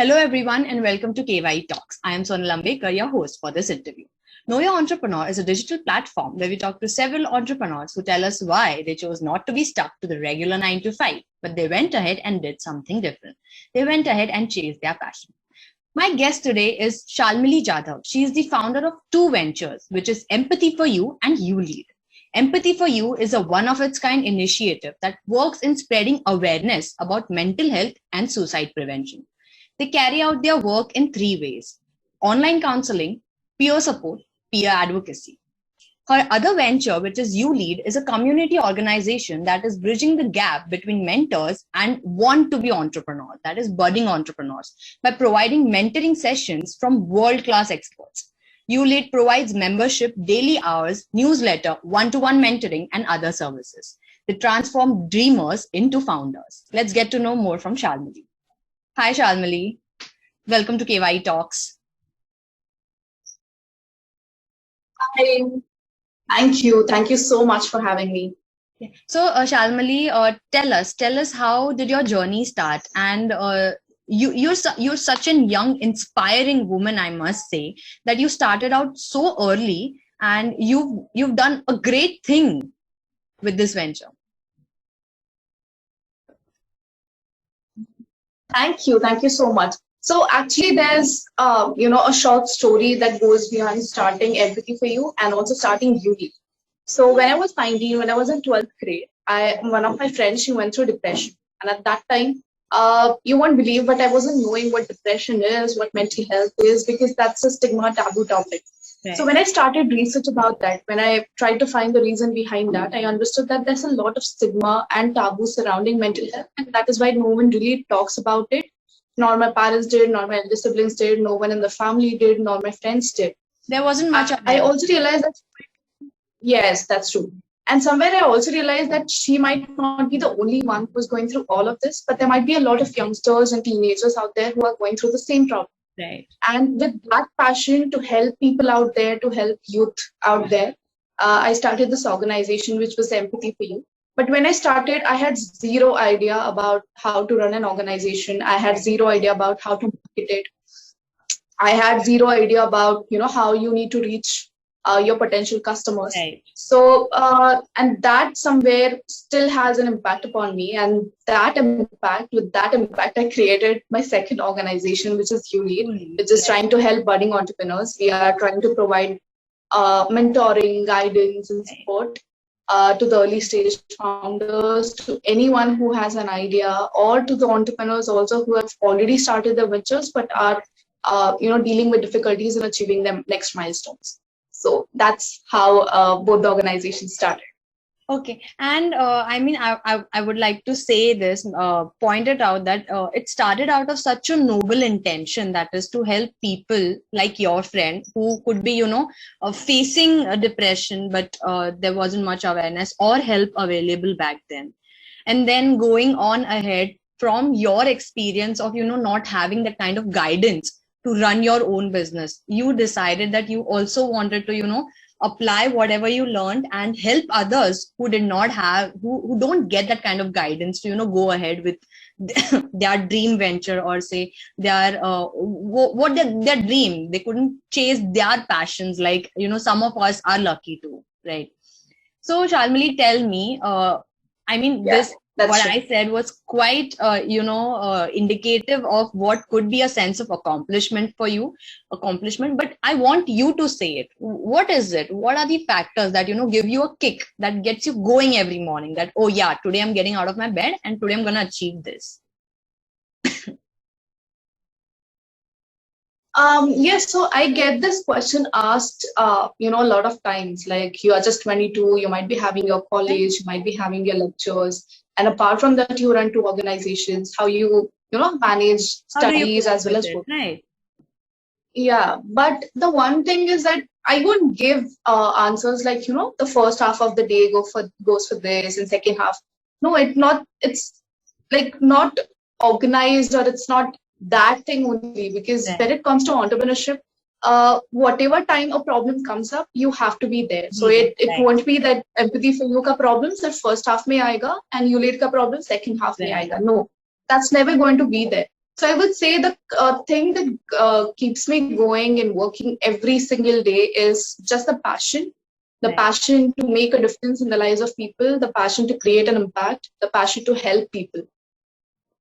Hello everyone and welcome to KYE Talks. I am Shalmali, your host for this interview. Know Your Entrepreneur is a digital platform where we talk to several entrepreneurs who tell us why they chose not to be stuck to the regular 9 to 5, but they went ahead and did something different. They went ahead and chased their passion. My guest today is Shalmali Jadhav. She is the founder of two ventures, which is Empathy for You and You Lead. Empathy for You is a one-of-its-kind initiative that works in spreading awareness about mental health and suicide prevention. They carry out their work in three ways: online counseling, peer support, peer advocacy. Her other venture, which is You Lead, is a community organization that is bridging the gap between mentors and want to be entrepreneurs, that is budding entrepreneurs, by providing mentoring sessions from world-class experts. You Lead provides membership, daily hours, newsletter, one-to-one mentoring, and other services. They transform dreamers into founders. Let's get to know more from Shalmali. Hi, Shalmali. Welcome to KYE Talks. Hi. Thank you. Thank you so much for having me. So, Shalmali, tell us how did your journey start? And you're such a young, inspiring woman, I must say, that you started out so early, and you've done a great thing with this venture. Thank you. Thank you so much. So actually there's, a short story that goes beyond starting Advocacy for You and also starting You Lead. So when I was 19, when I was in 12th grade, one of my friends, she went through depression. And at that time, you won't believe, but I wasn't knowing what depression is, what mental health is, because that's a stigma taboo topic. Right. So when I started research about that, when I tried to find the reason behind that, I understood that there's a lot of stigma and taboo surrounding mental health. And that is why no one really talks about it. Nor my parents did, nor my elder siblings did, no one in the family did, nor my friends did. There wasn't much of that. I also realized that, yes, that's true. And somewhere I also realized that she might not be the only one who's going through all of this, but there might be a lot of youngsters and teenagers out there who are going through the same problem. Right. And with that passion to help people out there, to help youth out there, I started this organization, which was Empathy for You. But when I started, I had zero idea about how to run an organization. I had zero idea about how to market it. I had zero idea about, how you need to reach your potential customers. Right. So, and that somewhere still has an impact upon me. And with that impact, I created my second organization, which is You Lead, which is trying to help budding entrepreneurs. We are trying to provide mentoring, guidance, and support to the early stage founders, to anyone who has an idea, or to the entrepreneurs also who have already started their ventures but are, dealing with difficulties in achieving their next milestones. So that's how both the organizations started. Okay. And I would like to say this, point it out that it started out of such a noble intention, that is to help people like your friend who could be, facing a depression, but there wasn't much awareness or help available back then. And then going on ahead from your experience of, not having that kind of guidance to run your own business, you decided that you also wanted to, apply whatever you learned and help others who did not have, who don't get that kind of guidance to, go ahead with their dream venture, or say their dream. They couldn't chase their passions like, some of us are lucky to, right? So Shalmali, tell me, this, what true. I said was quite, indicative of what could be a sense of accomplishment for you, but I want you to say it. What is it? What are the factors that, give you a kick that gets you going every morning, that, oh yeah, today I'm getting out of my bed and today I'm going to achieve this? Yes, so I get this question asked, a lot of times, like you are just 22, you might be having your college, you might be having your lectures. And apart from that, you run two organizations, how you, manage studies as well as work. Right. Yeah, but the one thing is that I wouldn't give answers like, the first half of the day goes for this and second half. No, it's like not organized, or it's not that thing only, because when it comes to entrepreneurship, whatever time a problem comes up, you have to be there. So it won't be that Empathy for You ka problem sir first half mein aayega and You Lead ka problem second half mein aayega. No, that's never going to be there. So I would say the thing that keeps me going and working every single day is just the passion. The passion to make a difference in the lives of people, the passion to create an impact, the passion to help people.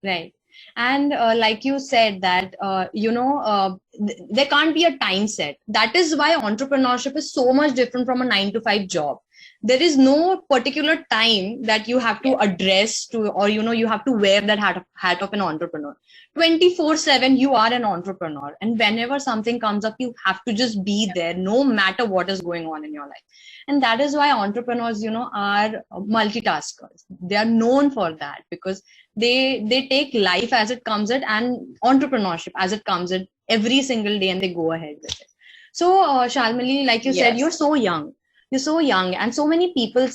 Right. And like you said that, there can't be a time set. That is why entrepreneurship is so much different from a 9 to 5 job. There is no particular time that you have to address to, or, you have to wear that hat of an entrepreneur. 24/7, you are an entrepreneur. And whenever something comes up, you have to just be there, no matter what is going on in your life. And that is why entrepreneurs, are multitaskers. They are known for that because they take life as it comes in and entrepreneurship as it comes in every single day, and they go ahead with it. So, Shalmali, like you said, you're so young. You're so young, and so many people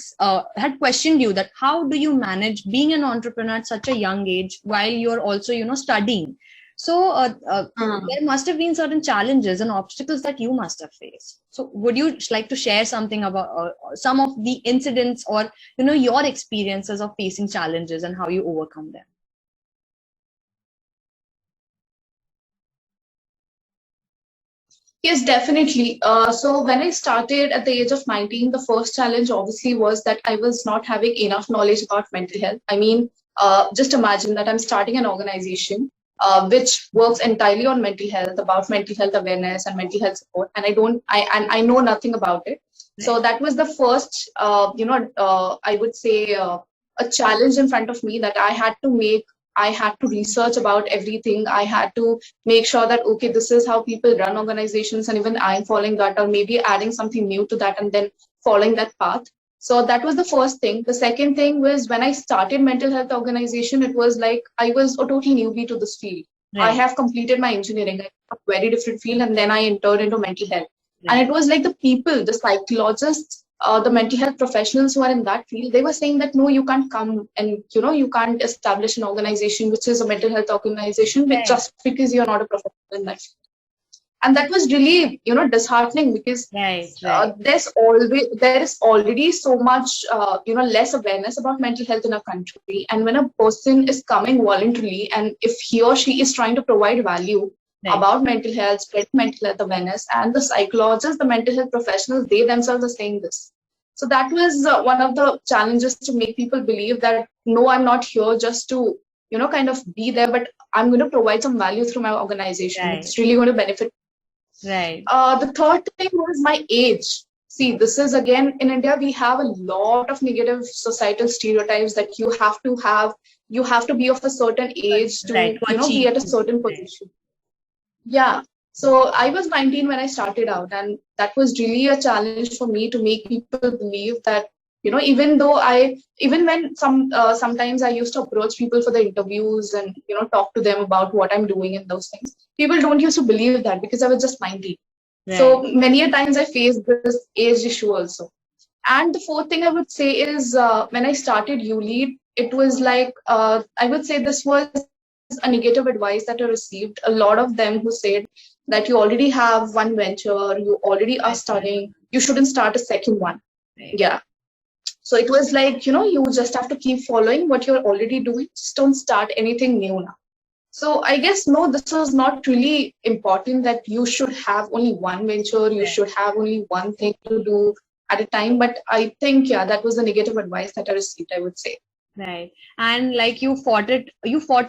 had questioned you that how do you manage being an entrepreneur at such a young age while you're also, studying. So there must have been certain challenges and obstacles that you must have faced. So would you like to share something about some of the incidents or, your experiences of facing challenges and how you overcome them? Yes, definitely. So when I started at the age of 19, the first challenge obviously was that I was not having enough knowledge about mental health. I mean, just imagine that I'm starting an organization which works entirely on mental health, about mental health awareness and mental health support, and I know nothing about it. Right. So that was the first, I would say a challenge in front of me that I had to make. I had to research about everything. I had to make sure that, okay, this is how people run organizations, and even I'm following that, or maybe adding something new to that and then following that path. So that was the first thing. The second thing was when I started mental health organization, it was like I was a total newbie to this field. Right. I have completed my engineering, a very different field, and then I entered into mental health. Right. And it was like the people, the psychologists, the mental health professionals who are in that field, they were saying that, no, you can't come and, you can't establish an organization which is a mental health organization just because you're not a professional in that field. And that was really, disheartening because there is already so much, less awareness about mental health in our country. And when a person is coming voluntarily, and if he or she is trying to provide value about mental health, spread mental health awareness, and the psychologists, the mental health professionals, they themselves are saying this. So that was one of the challenges, to make people believe that, no, I'm not here just to, kind of be there, but I'm going to provide some value through my organization. Right. It's really going to benefit. Right. The third thing was my age. See, this is again, in India, we have a lot of negative societal stereotypes that you have to be of a certain age to, be at a certain position. Yeah. So I was 19 when I started out, and that was really a challenge for me to make people believe that, even when sometimes I used to approach people for the interviews and, talk to them about what I'm doing and those things, people don't used to believe that because I was just 19. Right. So many a times I faced this age issue also. And the fourth thing I would say is when I started ULEAD, it was like, I would say this was a negative advice that I received. A lot of them who said that you already have one venture, you already are studying, you shouldn't start a second one. Right. Yeah. So it was like, you just have to keep following what you're already doing. Just don't start anything new now. So I guess, no, this was not really important that you should have only one venture, you should have only one thing to do at a time. But I think, that was the negative advice that I received, I would say. Right. And like you fought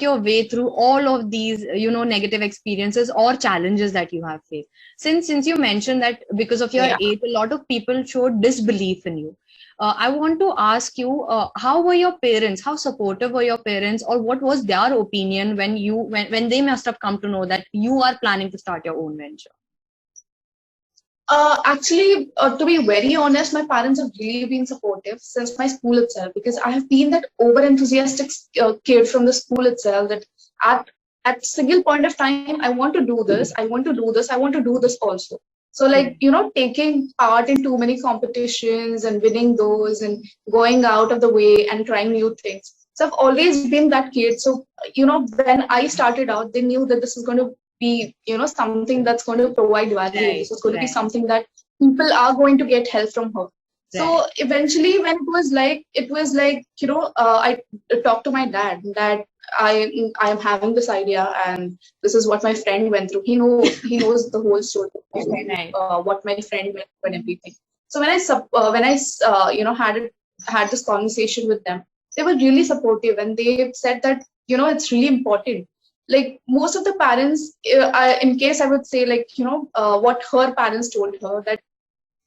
your way through all of these, negative experiences or challenges that you have faced. Since you mentioned that because of your age, a lot of people showed disbelief in you. I want to ask you, how were your parents? How supportive were your parents, or what was their opinion when they must have come to know that you are planning to start your own venture? Actually, to be very honest, my parents have really been supportive since my school itself, because I have been that over-enthusiastic kid from the school itself that at single point of time, I want to do this, I want to do this, I want to do this also. So like, taking part in too many competitions and winning those and going out of the way and trying new things. So I've always been that kid. So, when I started out, they knew that this is going to be, something that's going to provide value. Right. So it's going to be something that people are going to get help from her. Right. So eventually when it was like, I talked to my dad that I am having this idea, and this is what my friend went through. He knows the whole story, Right. what my friend went through and everything. So when I had this conversation with them, they were really supportive, and they said that it's really important. Like most of the parents, in case I would say, like what her parents told her, that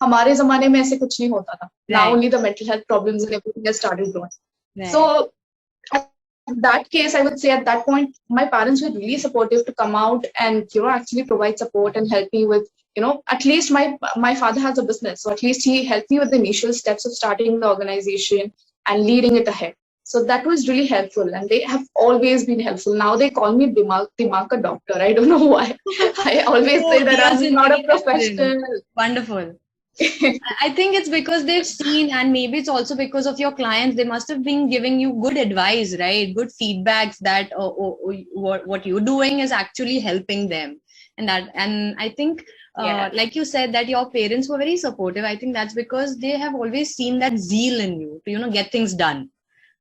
हमारे ज़माने में ऐसे कुछ नहीं होता था. Now only the mental health problems and everything has started growing. Right. So in that case, I would say at that point, my parents were really supportive to come out and actually provide support and help me with at least my father has a business, so at least he helped me with the initial steps of starting the organization and leading it ahead. So that was really helpful, and they have always been helpful. Now they call me Dimaka doctor. I don't know why. I always say that I'm not a professional. Wonderful. I think it's because they've seen, and maybe it's also because of your clients. They must have been giving you good advice, right? Good feedbacks that what you're doing is actually helping them, and I think, like you said, that your parents were very supportive. I think that's because they have always seen that zeal in you to get things done,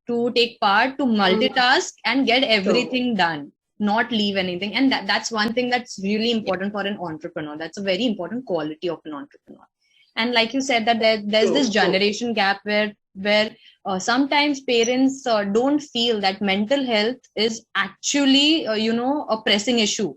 to take part, to multitask and get everything done, not leave anything. And that's one thing that's really important for an entrepreneur. That's a very important quality of an entrepreneur. And like you said, that there's this generation gap where sometimes parents don't feel that mental health is actually a pressing issue,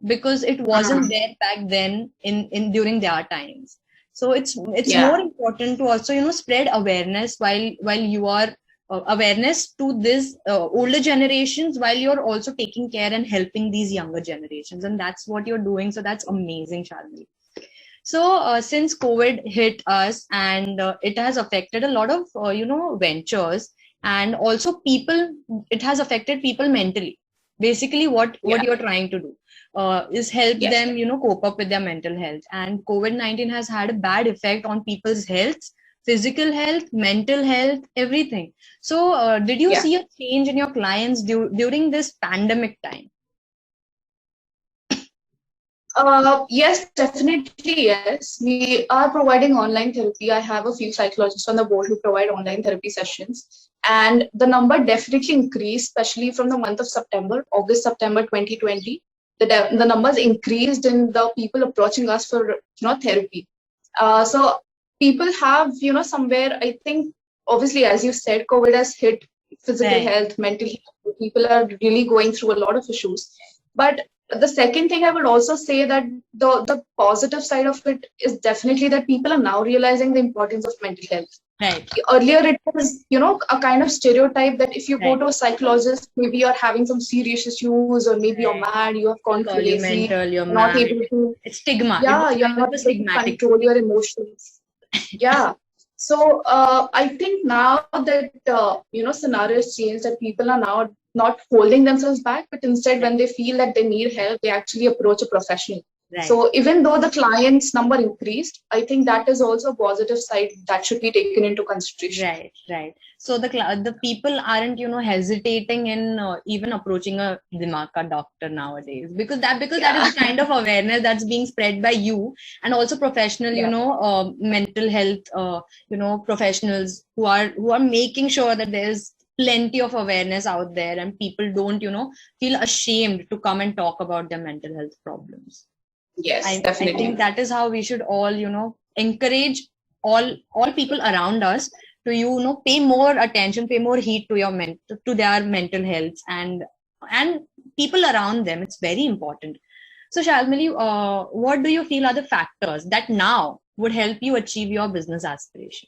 because it wasn't there back then in during their times. So it's more important to also spread awareness while you are awareness to this older generations, while you're also taking care and helping these younger generations, and that's what you're doing. So that's amazing, Shalmali. So since COVID hit us, and it has affected a lot of ventures, and also people, it has affected people mentally. Basically what you're trying to do is help them cope up with their mental health. And COVID-19 has had a bad effect on people's health, physical health, mental health, everything. So did you see a change in your clients during this pandemic time? Yes, definitely. Yes, we are providing online therapy. I have a few psychologists on the board who provide online therapy sessions, and the number definitely increased, especially from the month of August, September 2020. The numbers increased in the people approaching us for therapy. So people have somewhere, I think, obviously, as you said, COVID has hit physical health, mental health. People are really going through a lot of issues, but the second thing I would also say, that the positive side of it is definitely that people are now realizing the importance of mental health. Right. Earlier, it was, a kind of stereotype that if you go to a psychologist, maybe you're having some serious issues, or maybe you're mad, you have gone crazy, you're not mad. able to. It's stigma. You're not able to control your emotions. So I think now that scenario has changed, that people are now not holding themselves back, but instead when they feel that they need help, they actually approach a professional. Right. So even though the clients number increased, I think that is also a positive side that should be taken into consideration. Right. So the people aren't hesitating in even approaching a Dimaka doctor nowadays, because that is the kind of awareness that's being spread by you, and also professional mental health professionals who are making sure that there's plenty of awareness out there, and people don't feel ashamed to come and talk about their mental health problems. Yes, definitely. I think that is how we should all encourage all people around us to pay more attention, pay more heed to their mental health and people around them. It's very important. So Shalmali, what do you feel are the factors that now would help you achieve your business aspirations?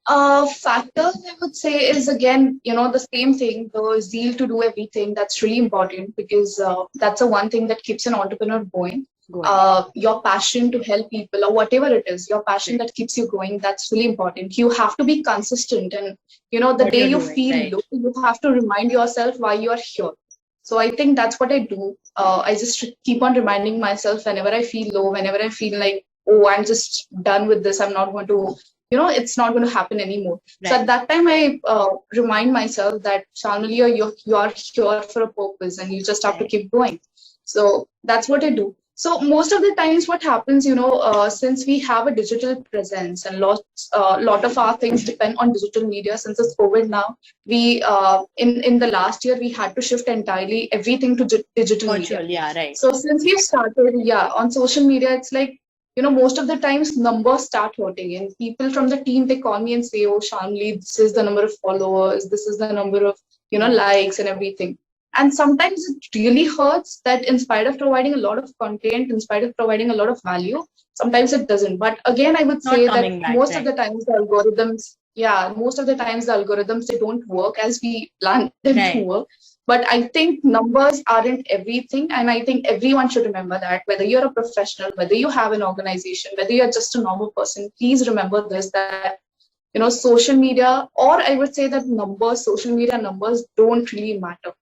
Factors I would say is, again, the same thing, the zeal to do everything. That's really important, because that's the one thing that keeps an entrepreneur going. Your passion to help people, or whatever it is, your passion that keeps you going, that's really important. You have to be consistent, and the day you feel low, you have to remind yourself why you are here. So I think that's what I do. I just keep on reminding myself whenever I feel low, whenever I feel like, oh, I'm just done with this, I'm not going to, it's not going to happen anymore. Right. So at that time, I remind myself that, Shalmali, you are here for a purpose, and you just have to keep going. So that's what I do. So most of the times what happens, since we have a digital presence and lot of our things depend on digital media, since it's COVID now, we in the last year, we had to shift entirely everything to digital Virtual, media. yeah, right. So since we've started, on social media, it's like, most of the times numbers start hurting, and people from the team, they call me and say, oh, Shalmali, this is the number of followers, this is the number of, likes and everything. And sometimes it really hurts that in spite of providing a lot of content, in spite of providing a lot of value, sometimes it doesn't. But again, I would say that most of the times the algorithms, they don't work as we plan them to work. But I think numbers aren't everything. And I think everyone should remember that, whether you're a professional, whether you have an organization, whether you're just a normal person, please remember this, that, social media, or I would say that social media numbers don't really matter.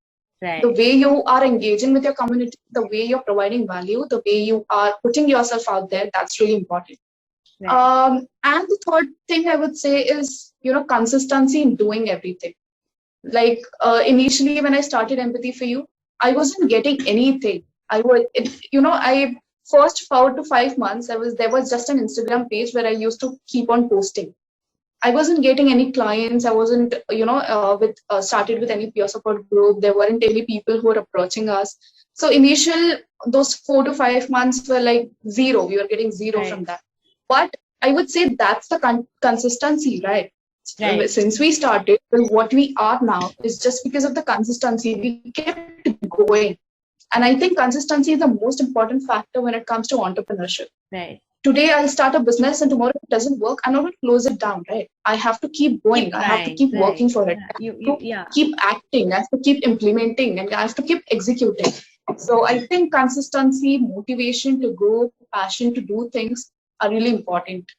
Right. The way you are engaging with your community, the way you're providing value, the way you are putting yourself out there, that's really important. Right. And the third thing I would say is, consistency in doing everything. Like initially when I started Empathy for You, I wasn't getting anything. I first 4 to 5 months, there was just an Instagram page where I used to keep on posting. I wasn't getting any clients. I wasn't, started with any peer support group. There weren't any people who were approaching us. So those 4 to 5 months were like zero. We were getting zero from that. But I would say that's the consistency, right? Since we started, what we are now is just because of the consistency. We kept going. And I think consistency is the most important factor when it comes to entrepreneurship. Right. Today I'll start a business and tomorrow it doesn't work, I'm not going to close it down, right? I have to keep going. I have to keep working for it. Keep acting. I have to keep implementing, and I have to keep executing. So I think consistency, motivation to grow, passion to do things are really important.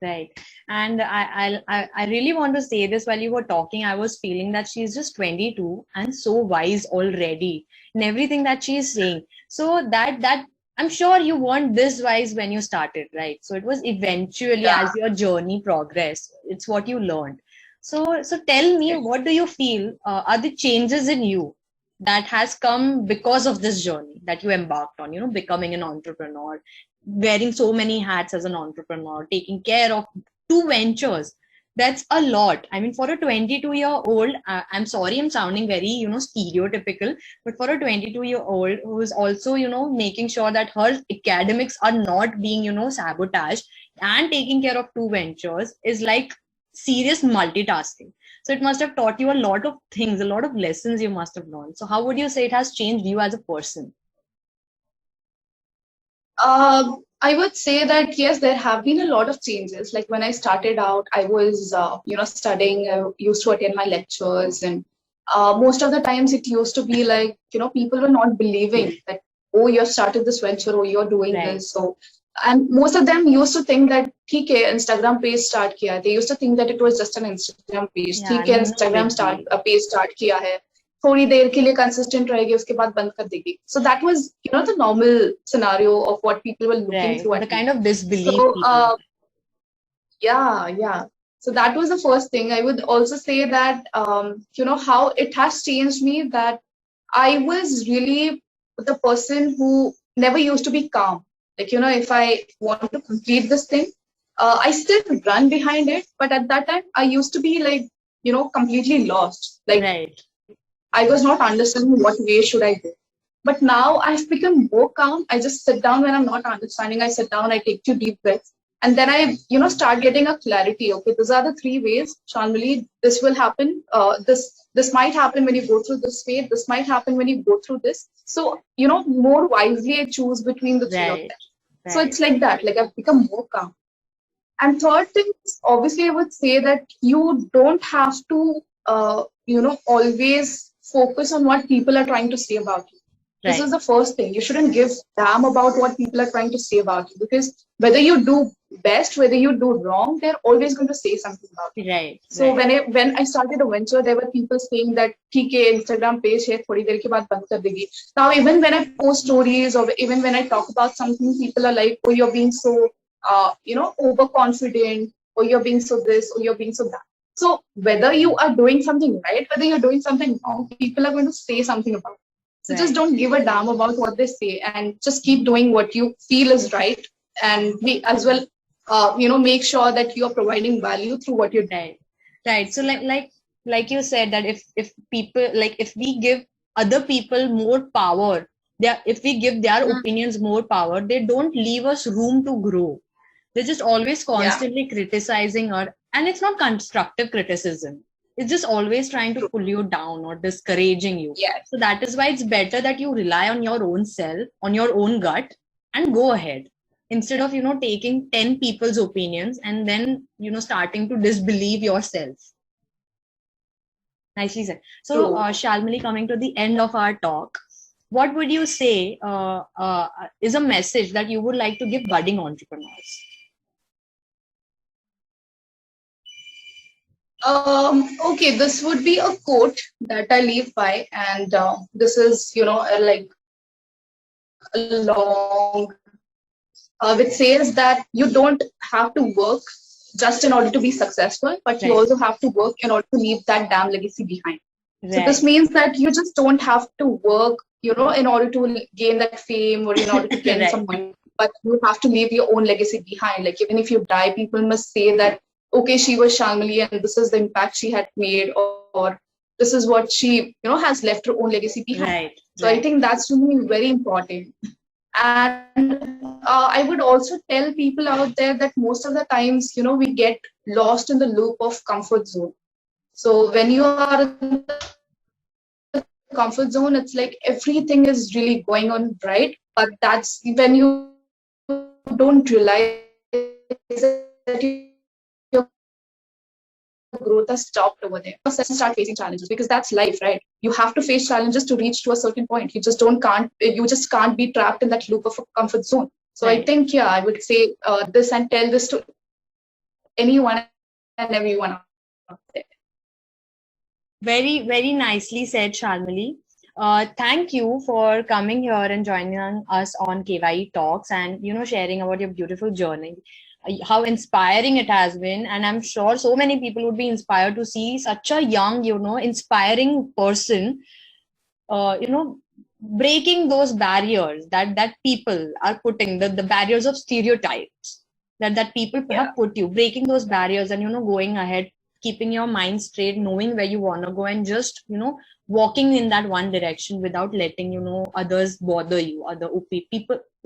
Right. And I really want to say this. While you were talking, I was feeling that she's just 22 and so wise already in everything that she's saying. So that I'm sure you weren't this wise when you started, right? So it was eventually as your journey progressed, it's what you learned. So tell me, what do you feel are the changes in you that has come because of this journey that you embarked on, becoming an entrepreneur, wearing so many hats as an entrepreneur, taking care of 2 ventures? That's a lot. I mean, for a 22-year-old, I'm sorry, I'm sounding very, stereotypical, but for a 22-year-old who is also, making sure that her academics are not being, sabotaged, and taking care of 2 ventures is like serious multitasking. So it must have taught you a lot of things, a lot of lessons you must have learned. So how would you say it has changed you as a person? I would say that, yes, there have been a lot of changes. Like when I started out, I was, studying, I used to attend my lectures, and most of the times it used to be like, people were not believing that, oh, you have started this venture, or you're doing this. So, and most of them used to think that, okay, Instagram page start kiya. They used to think that it was just an Instagram page. Instagram page start kiya hai. थोड़ी देर के लिए consistent रहेगी, उसके बाद बंद कर देगी. So that was, the normal scenario of what people were looking through. The kind of disbelief. So, yeah. So that was the first thing. I would also say that, how it has changed me, that I was really the person who never used to be calm. Like, if I want to complete this thing, I still run behind it. But at that time, I used to be like, completely lost. Like, I was not understanding what way should I go. But now I've become more calm. I just sit down when I'm not understanding. I sit down, I take 2 deep breaths. And then I, start getting a clarity. Okay, these are the 3 ways. Shalmali, this will happen. This might happen when you go through this way. This might happen when you go through this. So, more wisely I choose between the 3 of them. Right. So it's like that. Like I've become more calm. And third thing is, obviously, I would say that you don't have to, always focus on what people are trying to say about you. Right. This is the first thing. You shouldn't give damn about what people are trying to say about you, because whether you do best, whether you do wrong, they're always going to say something about you. Right. So when I started a venture, there were people saying that, okay, Instagram page hai, thodi der ke baad band kar degi. Now, even when I post stories, or even when I talk about something, people are like, oh, you're being so, overconfident, or you're being so this, or you're being so that. So whether you are doing something right, whether you're doing something wrong, people are going to say something about it. So just don't give a damn about what they say, and just keep doing what you feel is right, and be as well, make sure that you are providing value through what you're doing. Right. So like you said, that if people, like, if we give other people more power, if we give their opinions more power, they don't leave us room to grow. They're just always constantly criticizing her, and it's not constructive criticism. It's just always trying to pull you down or discouraging you. Yes. So that is why it's better that you rely on your own self, on your own gut, and go ahead, instead of taking 10 people's opinions and then starting to disbelieve yourself. Nicely said. So Shalmali, coming to the end of our talk, what would you say is a message that you would like to give budding entrepreneurs? Okay, this would be a quote that I live by, and this is, like a long, which says that you don't have to work just in order to be successful, but you also have to work in order to leave that damn legacy behind. Right. So this means that you just don't have to work, in order to gain that fame or in order to gain some money, but you have to leave your own legacy behind. Like, even if you die, people must say that, okay, she was Shalmali and this is the impact she had made, or this is what she, has left her own legacy behind. Right. So I think that's really very important. And I would also tell people out there that most of the times, we get lost in the loop of comfort zone. So when you are in the comfort zone, it's like everything is really going on right, but that's when you don't realize that your growth has stopped over there. Start facing challenges, because that's life, right? You have to face challenges to reach to a certain point. You just can't be trapped in that loop of a comfort zone. So I think, I would say this and tell this to anyone and everyone out there. Very, very nicely said, Shalmali. Thank you for coming here and joining us on KYE Talks, and sharing about your beautiful journey, how inspiring it has been. And I'm sure so many people would be inspired to see such a young, inspiring person, breaking those barriers that people are putting, the barriers of stereotypes that people have put you, breaking those barriers and, going ahead, keeping your mind straight, knowing where you want to go, and just, walking in that one direction without letting, others bother you,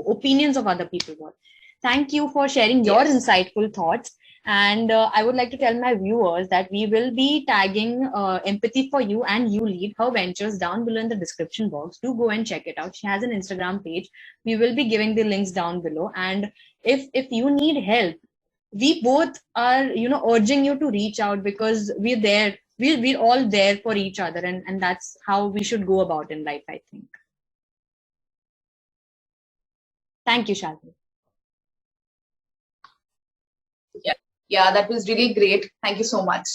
opinions of other people bother. Thank you for sharing your insightful thoughts. And I would like to tell my viewers that we will be tagging Empathy for You and You Lead, her ventures, down below in the description box. Do go and check it out. She has an Instagram page. We will be giving the links down below. And if you need help, we both are, urging you to reach out, because we're there. We're all there for each other. And that's how we should go about in life, I think. Thank you, Shalmali. Yeah, that was really great. Thank you so much.